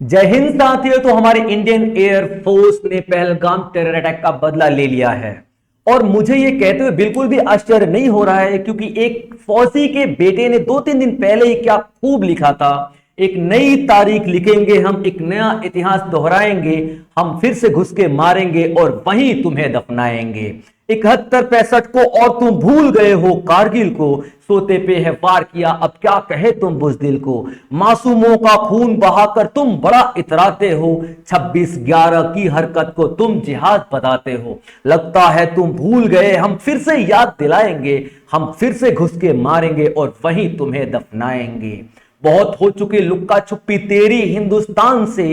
जय हिंद साथियों। तो हमारे इंडियन एयरफोर्स ने पहलगाम टेरर अटैक का बदला ले लिया है और मुझे यह कहते हुए बिल्कुल भी आश्चर्य नहीं हो रहा है, क्योंकि एक फौजी के बेटे ने 2-3 दिन पहले ही क्या खूब लिखा था। एक नई तारीख लिखेंगे हम, एक नया इतिहास दोहराएंगे, हम फिर से घुस के मारेंगे और वहीं तुम्हें दफनाएंगे। 71-65 को और तुम भूल गए हो कारगिल को, सोते पे है वार किया अब क्या कहे तुम बुज़दिल को। मासूमों का खून बहाकर तुम बड़ा इतराते हो, 26/11 की हरकत को तुम जिहाद बताते हो। लगता है तुम भूल गए, हम फिर से याद दिलाएंगे, हम फिर से घुस के मारेंगे और वहीं तुम्हें दफनाएंगे। बहुत हो चुकी लुक्का छुपी तेरी हिंदुस्तान से,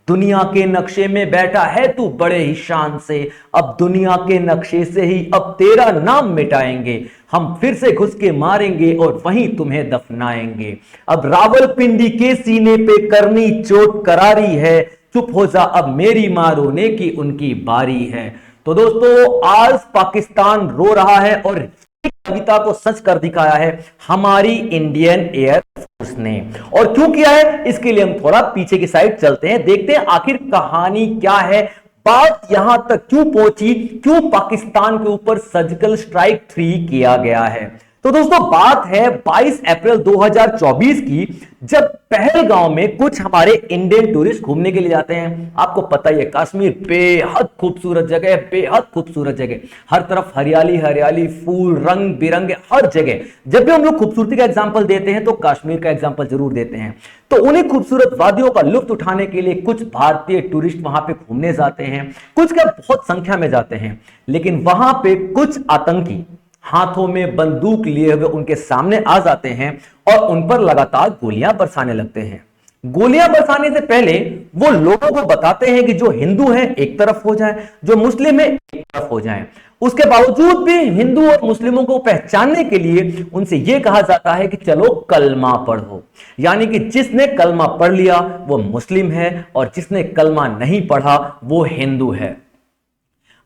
दुनिया के नक्शे में बैठा है तू बड़े ही शान से। अब दुनिया के नक्शे से ही अब तेरा नाम मिटाएंगे, हम फिर से घुस के मारेंगे और वहीं तुम्हें दफनाएंगे। अब रावलपिंडी के सीने पे करनी चोट करारी है, चुप हो जा अब मेरी मां रोने की उनकी बारी है। तो दोस्तों, आज पाकिस्तान रो रहा है और कविता को सच कर दिखाया है हमारी इंडियन एयर फोर्स ने। और क्यों किया है, इसके लिए हम थोड़ा पीछे की साइड चलते हैं, देखते हैं आखिर कहानी क्या है, बात यहां तक क्यों पहुंची, क्यों पाकिस्तान के ऊपर सर्जिकल स्ट्राइक 3 किया गया है। तो दोस्तों, बात है 22 अप्रैल 2024 की, जब पहलगांव में कुछ हमारे इंडियन टूरिस्ट घूमने के लिए जाते हैं। आपको पता ही है, कश्मीर बेहद खूबसूरत जगह है, बेहद खूबसूरत जगह, हर तरफ हरियाली हरियाली, फूल रंग बिरंगे हर जगह। जब भी हम लोग खूबसूरती का एग्जांपल देते हैं तो कश्मीर का एग्जांपल जरूर देते हैं। तो उन्हीं खूबसूरत वादियों का लुत्फ उठाने के लिए कुछ भारतीय टूरिस्ट वहां पे घूमने जाते हैं, कुछ क्या बहुत संख्या में जाते हैं। लेकिन वहां पे कुछ आतंकी हाथों में बंदूक लिए हुए उनके सामने आ जाते हैं और उन पर लगातार गोलियां बरसाने लगते हैं। गोलियां बरसाने से पहले वो लोगों को बताते हैं कि जो हिंदू हैं एक तरफ हो जाए, जो मुस्लिम है एक तरफ हो जाए। उसके बावजूद भी हिंदू और मुस्लिमों को पहचानने के लिए उनसे यह कहा जाता है कि चलो कलमा पढ़ो, यानी कि जिसने कलमा पढ़ लिया वो मुस्लिम है और जिसने कलमा नहीं पढ़ा वो हिंदू है।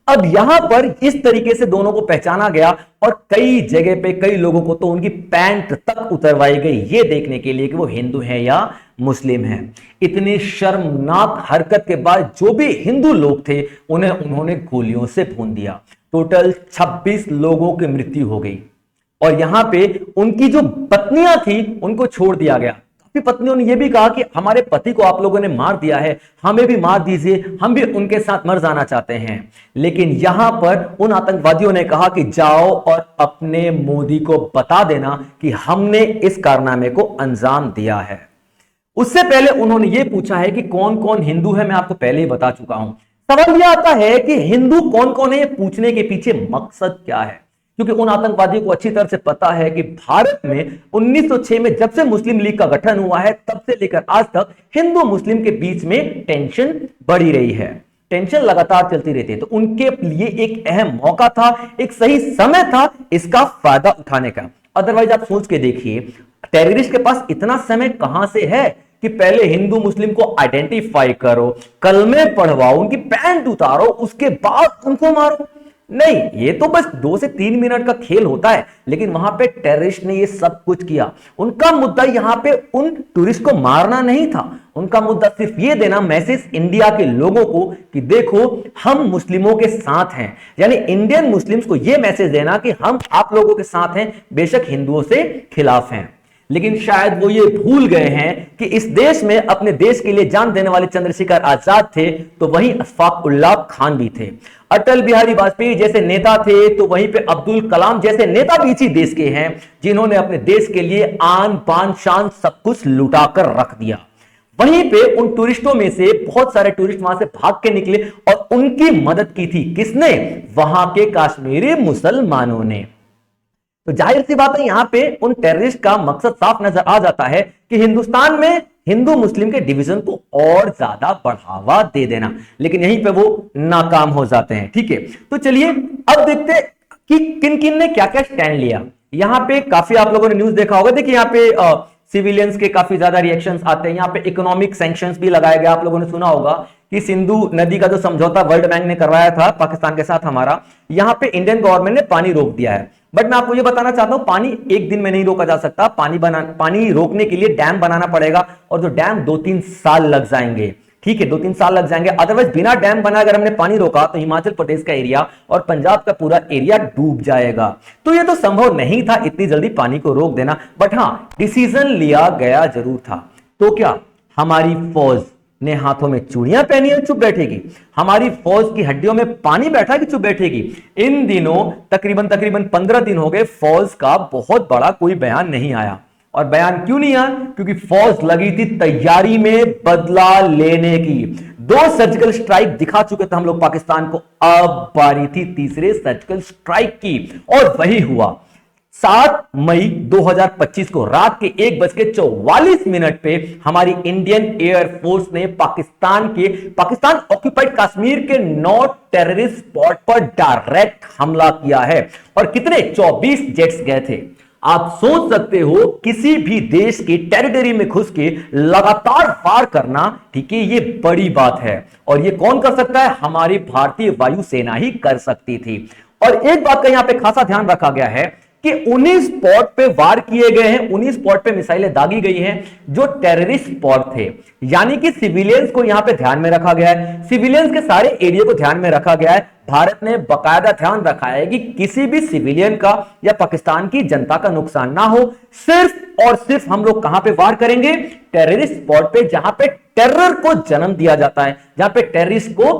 अब यहां पर इस तरीके से दोनों को पहचाना गया और कई जगह पे कई लोगों को तो उनकी पैंट तक उतरवाई गई, ये देखने के लिए कि वो हिंदू है या मुस्लिम है। इतनी शर्मनाक हरकत के बाद जो भी हिंदू लोग थे उन्होंने गोलियों से भून दिया। टोटल 26 लोगों की मृत्यु हो गई और यहां पे उनकी जो पत्नियां थी उनको छोड़ दिया गया। पत्नियों ने यह भी कहा कि हमारे पति को आप लोगों ने मार दिया है, हमें भी मार दीजिए, हम भी उनके साथ मर जाना चाहते हैं। लेकिन यहां पर उन आतंकवादियों ने कहा कि जाओ और अपने मोदी को बता देना कि हमने इस कारनामे को अंजाम दिया है। उससे पहले उन्होंने यह पूछा है कि कौन कौन हिंदू है, मैं आपको पहले ही बता चुका हूं। सवाल यह आता है कि हिंदू कौन कौन है, ये पूछने के पीछे मकसद क्या है, क्योंकि उन आतंकवादियों को अच्छी तरह से पता है कि भारत में 1906 में जब से मुस्लिम लीग का गठन हुआ है तब से लेकर आज तक हिंदू मुस्लिम के बीच में टेंशन बढ़ी रही है, टेंशन लगातार चलती रहती है। तो उनके लिए एक अहम मौका था, एक सही समय था इसका फायदा उठाने का। अदरवाइज आप सोच के देखिए, टेररिस्ट के पास इतना समय कहां से है कि पहले हिंदू मुस्लिम को आइडेंटिफाई करो, कलमे पढ़वाओ, उनकी पैंट उतारो, उसके बाद उनको मारो। नहीं, ये तो बस 2 से 3 मिनट का खेल होता है। लेकिन वहां पे टेररिस्ट ने ये सब कुछ किया। उनका मुद्दा यहां पे उन टूरिस्ट को मारना नहीं था, उनका मुद्दा सिर्फ ये देना मैसेज इंडिया के लोगों को कि देखो हम मुस्लिमों के साथ हैं, यानी इंडियन मुस्लिम्स को यह मैसेज देना कि हम आप लोगों के साथ हैं, बेशक हिंदुओं से खिलाफ हैं। लेकिन शायद वो ये भूल गए हैं कि इस देश में अपने देश के लिए जान देने वाले चंद्रशेखर आजाद थे तो वहीं अशफाक उल्लाह खान भी थे, अटल बिहारी वाजपेयी जैसे नेता थे तो वहीं पे अब्दुल कलाम जैसे नेता भी इसी देश के हैं, जिन्होंने अपने देश के लिए आन बान शान सब कुछ लुटा कर रख दिया। वहीं पे उन टूरिस्टों में से बहुत सारे टूरिस्ट वहां से भाग के निकले और उनकी मदद की थी किसने, वहां के कश्मीरी मुसलमानों ने। तो जाहिर सी बात है, यहां पे उन टेररिस्ट का मकसद साफ नजर आ जाता है कि हिंदुस्तान में हिंदू मुस्लिम के डिवीजन को और ज्यादा बढ़ावा दे देना। लेकिन यहीं पे वो नाकाम हो जाते हैं। ठीक है, तो चलिए अब देखते हैं कि किन किन ने क्या क्या स्टैंड लिया। यहां पे काफी आप लोगों ने न्यूज देखा होगा, देखिए यहां पे सिविलियंस के काफी ज्यादा रिएक्शंस आते हैं। यहां पे इकोनॉमिक सैंक्शंस भी लगाया गया। आप लोगों ने सुना होगा कि सिंधु नदी का जो समझौता वर्ल्ड बैंक ने करवाया था पाकिस्तान के साथ हमारा, यहां पे इंडियन गवर्नमेंट ने पानी रोक दिया है। बट मैं आपको ये बताना चाहता हूं, पानी एक दिन में नहीं रोका जा सकता। पानी रोकने के लिए डैम बनाना पड़ेगा और जो डैम 2-3 साल लग जाएंगे। ठीक है, 2-3 साल लग जाएंगे। अदरवाइज बिना डैम बना अगर हमने पानी रोका तो हिमाचल प्रदेश का एरिया और पंजाब का पूरा एरिया डूब जाएगा। तो ये तो संभव नहीं था इतनी जल्दी पानी को रोक देना, बट हां डिसीजन लिया गया जरूर था। तो क्या हमारी फौज ने हाथों में चूड़ियां पहनी है, चुप बैठेगी? हमारी फौज की हड्डियों में पानी बैठा कि चुप बैठेगी? इन दिनों तकरीबन 15 दिन हो गए, फौज का बहुत बड़ा कोई बयान नहीं आया। और बयान क्यों नहीं आया? क्योंकि फौज लगी थी तैयारी में बदला लेने की। 2 सर्जिकल स्ट्राइक दिखा चुके थे हम लोग पाकिस्तान को, अब बारी थी तीसरे सर्जिकल स्ट्राइक की, और वही हुआ। 7 मई 2025 को रात के 1:44 पे हमारी इंडियन एयरफोर्स ने पाकिस्तान ऑक्युपाइड कश्मीर के 9 टेररिस्ट स्पॉट पर डायरेक्ट हमला किया है। और कितने? 24 जेट्स गए थे। आप सोच सकते हो किसी भी देश की टेरिटरी में घुस के लगातार वार करना, ठीक है, ये बड़ी बात है। और ये कौन कर सकता है? हमारी भारतीय वायुसेना ही कर सकती थी। और एक बात का यहां पे खासा ध्यान रखा गया है कि 19 स्पॉट पे वार किए गए हैं, 19 स्पॉट पे मिसाइलें दागी गई हैं जो टेररिस्ट स्पॉट थे, यानी कि सिविलियंस को यहां पे ध्यान में रखा गया है, सिविलियंस के सारे एरिया को ध्यान में रखा गया है। भारत ने बकायदा ध्यान रखा है कि किसी भी सिविलियन का या पाकिस्तान की जनता का नुकसान ना हो। सिर्फ और सिर्फ हम लोग कहां पे वार करेंगे? टेररिस्ट स्पॉट पे, जहां पे टेरर को जन्म दिया जाता है, जहां पे टेररिस्ट को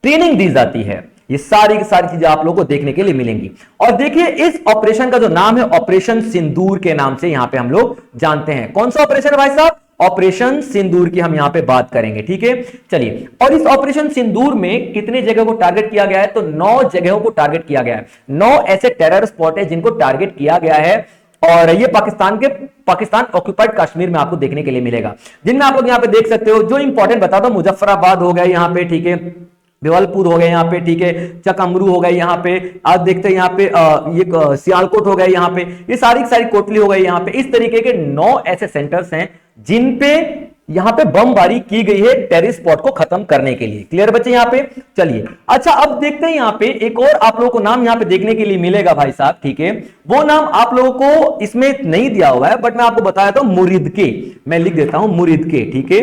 ट्रेनिंग दी जाती है। ये सारी की सारी चीजें आप लोगों को देखने के लिए मिलेंगी। और देखिए इस ऑपरेशन का जो नाम है, ऑपरेशन सिंदूर के नाम से यहां पे हम लोग जानते हैं। कौन सा ऑपरेशन है भाई साहब? ऑपरेशन सिंदूर की हम यहां पे बात करेंगे, ठीक है। चलिए, और इस ऑपरेशन सिंदूर में कितने जगह को टारगेट किया गया है? तो 9 जगहों को टारगेट किया गया है। 9 ऐसे टेरर स्पॉट है जिनको टारगेट किया गया है, और ये पाकिस्तान ऑक्युपाइड कश्मीर में आपको देखने के लिए मिलेगा, जिनमें आप लोग यहां पे देख सकते हो। जो इंपॉर्टेंट बता दो, मुजफ्फराबाद हो गया यहां पे, ठीक है, भिवलपुर हो गए यहाँ पे, ठीक है, चकमरू हो गए यहाँ पे, आज देखते हैं यहाँ पे ये सियालकोट हो गए यहाँ पे, ये सारी सारी कोटली हो गई यहाँ पे। इस तरीके के 9 ऐसे सेंटर्स हैं जिन पे यहाँ पे बमबारी की गई है टेररिस्ट स्पॉट को खत्म करने के लिए। क्लियर बच्चे यहाँ पे? चलिए, अच्छा अब देखते हैं यहाँ पे एक और आप लोगों को नाम यहाँ पे देखने के लिए मिलेगा भाई साहब, ठीक है। वो नाम आप लोगों को इसमें नहीं दिया हुआ है, बट मैं आपको बताया था, मुरिदके। मैं लिख देता हूं मुरिदके, ठीक है,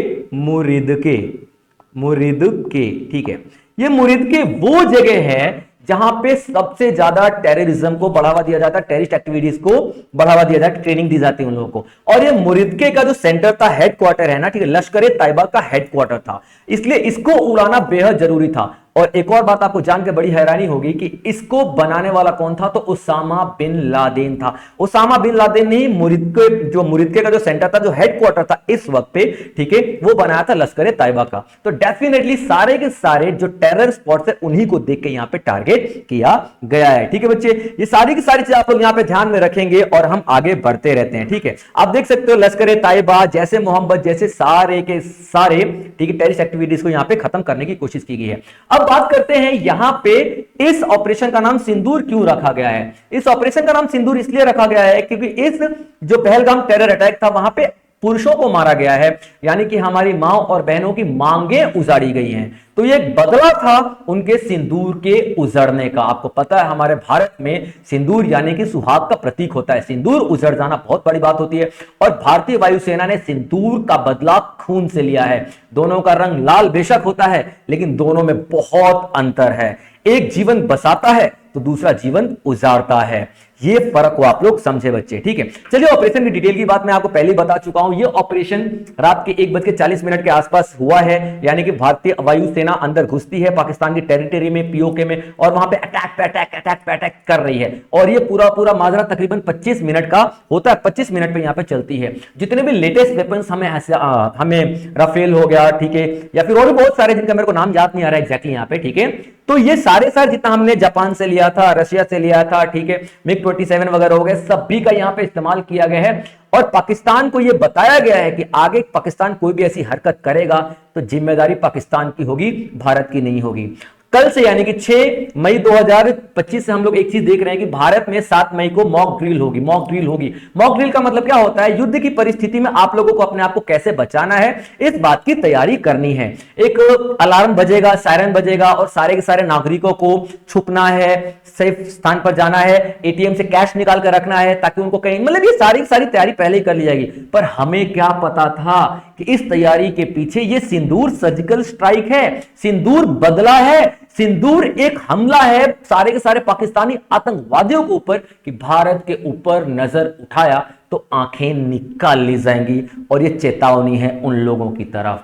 मुरिदके, ठीक है। ये मुरिदके वो जगह है जहां पे सबसे ज्यादा टेररिज्म को बढ़ावा दिया जाता है, टेररिस्ट एक्टिविटीज को बढ़ावा दिया जाता है, ट्रेनिंग दी जाती है उन लोगों को। और ये मुरिदके का जो सेंटर था, हेडक्वार्टर है ना, ठीक है, लश्कर-ए-तैयबा का हेडक्वार्टर था, इसलिए इसको उड़ाना बेहद जरूरी था। और एक और बात आपको जानकर बड़ी हैरानी होगी कि इसको बनाने वाला कौन था? तो उसामा बिन लादेन था। उसामा बिन लादेन ने मुरिदके का जो सेंटर था, जो हेडक्वार्टर था इस वक्त पे, ठीक है, वो बनाया था लश्कर-ए-तैयबा का। तो डेफिनेटली सारे के सारे जो टेरर स्पॉट्स है उन्हीं को देख के यहां पे टारगेट किया गया है, ठीक है बच्चे। ये सारी की सारी चीजें आप लोग यहां पे ध्यान में रखेंगे और हम आगे बढ़ते रहते हैं, ठीक है। आप देख सकते हो लश्कर-ए-तैयबा, जैसे मोहम्मद, जैसे सारे के सारे, ठीक है, टेररिस्ट एक्टिविटीज को यहां पे खत्म करने की कोशिश की गई है। अब बात करते हैं यहां पे इस ऑपरेशन का नाम सिंदूर क्यों रखा गया है। इस ऑपरेशन का नाम सिंदूर इसलिए रखा गया है क्योंकि इस जो पहलगाम टेरर अटैक था, वहां पे पुरुषों को मारा गया है, यानी कि हमारी मां और बहनों की मांगें उजाड़ी गई हैं। तो ये एक बदला था उनके सिंदूर के उजड़ने का। आपको पता है हमारे भारत में सिंदूर यानी कि सुहाग का प्रतीक होता है, सिंदूर उजड़ जाना बहुत बड़ी बात होती है। और भारतीय वायुसेना ने सिंदूर का बदला खून से लिया है। दोनों का रंग लाल बेशक होता है, लेकिन दोनों में बहुत अंतर है। एक जीवन बसाता है तो दूसरा जीवन उजाड़ता है। ये फर्क को आप लोग समझे बच्चे, ठीक है। चलिए, ऑपरेशन की डिटेल की बात मैं आपको पहले ही बता चुका हूं। ये ऑपरेशन रात के 1:40 के आसपास हुआ है, यानी कि भारतीय वायुसेना अंदर घुसती है पाकिस्तान की टेरिटरी में, पीओके में, और वहां पे अटैक कर रही है। और ये पूरा माजरा तकरीबन 25 मिनट का होता है, 25 मिनट पे यहां पे चलती है। जितने भी लेटेस्ट वेपन्स हमें राफेल हो गया, ठीक है, या फिर और भी बहुत सारे जिनका मेरे को नाम याद नहीं आ रहा है एग्जैक्टली यहां पे, ठीक है। तो ये सारे जितना हमने जापान से लिया था, रशिया से लिया था, ठीक है, MiG-27 वगैरह हो गए, सभी का यहां पे इस्तेमाल किया गया है। और पाकिस्तान को यह बताया गया है कि आगे पाकिस्तान कोई भी ऐसी हरकत करेगा तो जिम्मेदारी पाकिस्तान की होगी, भारत की नहीं होगी। कल से यानी कि 6 मई 2025 से हम लोग एक चीज देख रहे हैं कि भारत में 7 मई को मॉक ड्रिल होगी। मॉक ड्रिल होगी। मॉक ड्रिल का मतलब क्या होता है? युद्ध की परिस्थिति में आप लोगों को अपने आप को कैसे बचाना है, इस बात की तैयारी करनी है। एक अलार्म बजेगा, सायरन बजेगा और सारे के सारे नागरिकों को छुपना है, सेफ स्थान पर जाना है, एटीएम से कैश निकाल कर रखना है ताकि उनको कहीं, मतलब ये सारी सारी तैयारी पहले ही कर ली जाएगी। पर हमें क्या पता था कि इस तैयारी के पीछे ये सिंदूर सर्जिकल स्ट्राइक है, सिंदूर बदला है, सिंदूर एक हमला है सारे के सारे पाकिस्तानी आतंकवादियों के ऊपर कि भारत के ऊपर नजर उठाया तो आंखें निकाल ली जाएंगी। और ये चेतावनी है उन लोगों की तरफ।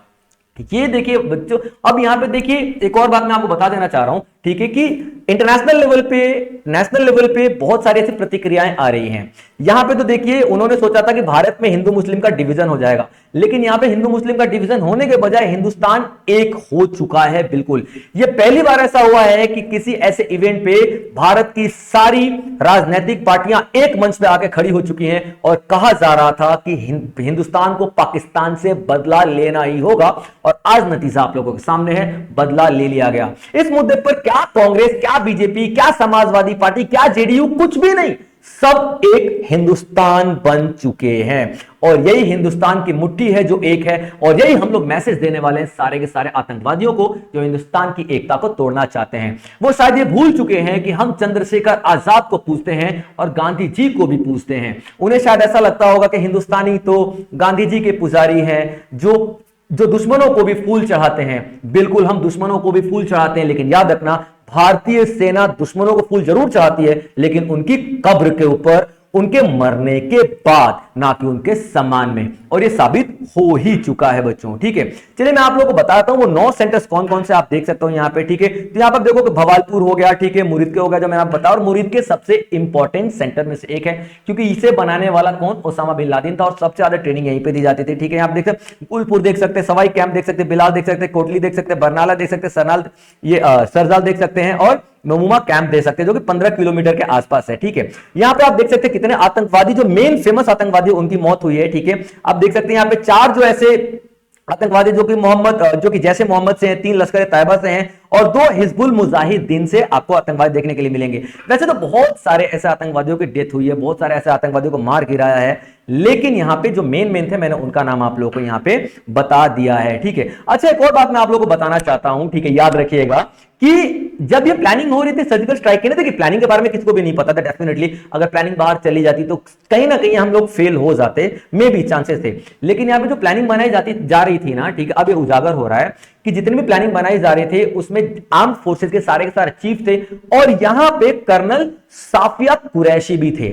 ये देखिए बच्चों, अब यहां पे देखिए एक और बात मैं आपको बता देना चाह रहा हूं, ठीक है, कि इंटरनेशनल लेवल पे, नेशनल लेवल पे बहुत सारी ऐसी प्रतिक्रियाएं आ रही हैं। यहां पे तो देखिए उन्होंने सोचा था कि भारत में हिंदू मुस्लिम का डिवीजन हो जाएगा, लेकिन यहां पे हिंदू मुस्लिम का डिवीजन होने के बजाय हिंदुस्तान एक हो चुका है। बिल्कुल, ये पहली बार ऐसा हुआ है कि किसी ऐसे इवेंट पे भारत की सारी राजनीतिक पार्टियां एक मंच पे आके खड़ी हो चुकी हैं और कहा जा रहा था कि हिंदुस्तान को पाकिस्तान से बदला लेना ही होगा। और आज नतीजा आप लोगों के सामने है, बदला ले लिया गया। इस मुद्दे पर क्या कांग्रेस, क्या बीजेपी, क्या समाजवादी पार्टी, क्या जेडीयू, कुछ भी नहीं, सब एक हिंदुस्तान बन चुके हैं। और यही हिंदुस्तान की मुट्ठी है जो एक है, और यही हम लोग मैसेज देने वाले हैं सारे के सारे आतंकवादियों को जो हिंदुस्तान की एकता को तोड़ना चाहते हैं। वो शायद ये भूल चुके हैं कि हम चंद्रशेखर आजाद को पूछते हैं और गांधी जी को भी पूछते हैं। उन्हें शायद ऐसा लगता होगा कि हिंदुस्तानी तो गांधी जी के पुजारी हैं जो दुश्मनों को भी फूल चढ़ाते हैं। बिल्कुल, हम दुश्मनों को भी फूल चढ़ाते हैं, लेकिन याद रखना भारतीय सेना दुश्मनों को फूल जरूर चढ़ाती है, लेकिन उनकी कब्र के ऊपर, उनके मरने के बाद, ना कि उनके सम्मान में। और ये साबित हो ही चुका है बच्चों, ठीक है। चलिए मैं आप लोगों को बताता हूं वो 9 सेंटर्स कौन कौन से आप देख सकते हो यहाँ पे, ठीक है। तो यहाँ पर देखो कि भवालपुर हो गया, ठीक है, मुरीद के हो गया जो मैंने आपको बताया, और मुरीद के सबसे इंपॉर्टेंट सेंटर में से एक है क्योंकि इसे बनाने वाला कौन? ओसामा बिन लादेन था और सबसे ज्यादा ट्रेनिंग यहीं पे दी जाती थी, ठीक है। यहाँ आप देख सकते फूलपुर देख सकते हैं, सवाई कैंप देख सकते हैं, बिलाल देख सकते हैं, कोटली देख सकते हैं, बरनाला देख सकते हैं, सरनाल, ये सरजाल देख सकते हैं और ममूमा कैंप दे सकते हैं जो कि 15 किलोमीटर के आसपास है, ठीक है। यहां पे आप देख सकते हैं कितने आतंकवादी, जो मेन फेमस आतंकवादी उनकी मौत हुई है, ठीक है। आप देख सकते हैं यहां पे 4 जो ऐसे आतंकवादी जो कि जैसे मोहम्मद से हैं, 3 लश्कर तैयबा से हैं और 2 हिजबुल मुजाहिदीन से आपको आतंकवादी देखने के लिए मिलेंगे। वैसे तो बहुत सारे ऐसे आतंकवादियों की डेथ हुई है, बहुत सारे ऐसे आतंकवादियों को मार गिराया है, लेकिन यहां पे जो मेन थे मैंने उनका नाम आप लोगों को यहां पे बता दिया है, ठीक है। अच्छा, एक और बात मैं आप लोगों को बताना चाहता हूं, ठीक है, याद रखिएगा कि जब ये प्लानिंग हो रही थी सर्जिकल स्ट्राइक की, ना देखिए प्लानिंग के बारे में किसी को भी नहीं पता था। डेफिनेटली अगर प्लानिंग बाहर चली जाती तो कहीं ना कहीं हम लोग फेल हो जाते, मे भी चांसेस थे। लेकिन यहाँ पे जो प्लानिंग बनाई जा रही थी ना, ठीक है, अब ये उजागर हो रहा है कि जितनी भी प्लानिंग बनाई जा रही थी उसमें आर्म्ड फोर्सेस के सारे चीफ थे और यहां पे कर्नल साफिया कुरैशी भी थे।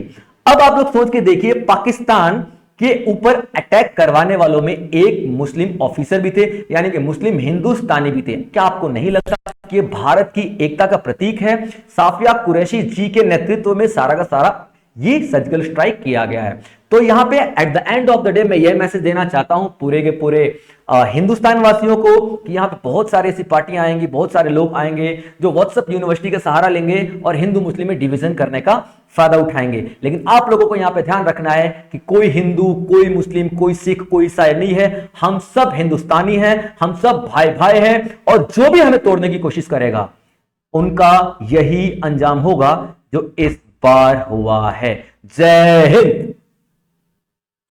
अब आप लोग सोच के देखिए, पाकिस्तान के ऊपर अटैक करवाने वालों में एक मुस्लिम ऑफिसर भी थे, यानी कि मुस्लिम हिंदुस्तानी भी थे। क्या आपको नहीं लगता कि ये भारत की एकता का प्रतीक है? साफिया कुरैशी जी के नेतृत्व में सारा का सारा ये सर्जिकल स्ट्राइक किया गया है। तो यहां पे at the end of the day मैं यह मैसेज देना चाहता हूं पूरे के पूरे हिंदुस्तान वासियों को कि यहां पे बहुत सारे ऐसी पार्टियां आएंगी, बहुत सारे लोग आएंगे जो व्हाट्सएप यूनिवर्सिटी का सहारा लेंगे और हिंदू मुस्लिम में डिवीजन करने का फायदा उठाएंगे। लेकिन आप लोगों को यहां पे ध्यान रखना है कि कोई हिंदू, कोई मुस्लिम, कोई सिख, कोई ईसाई नहीं है। हम सब हिंदुस्तानी हैं, हम सब भाई भाई हैं और जो भी हमें तोड़ने की कोशिश करेगा उनका यही अंजाम होगा जो इस बार हुआ है। जय हिंद।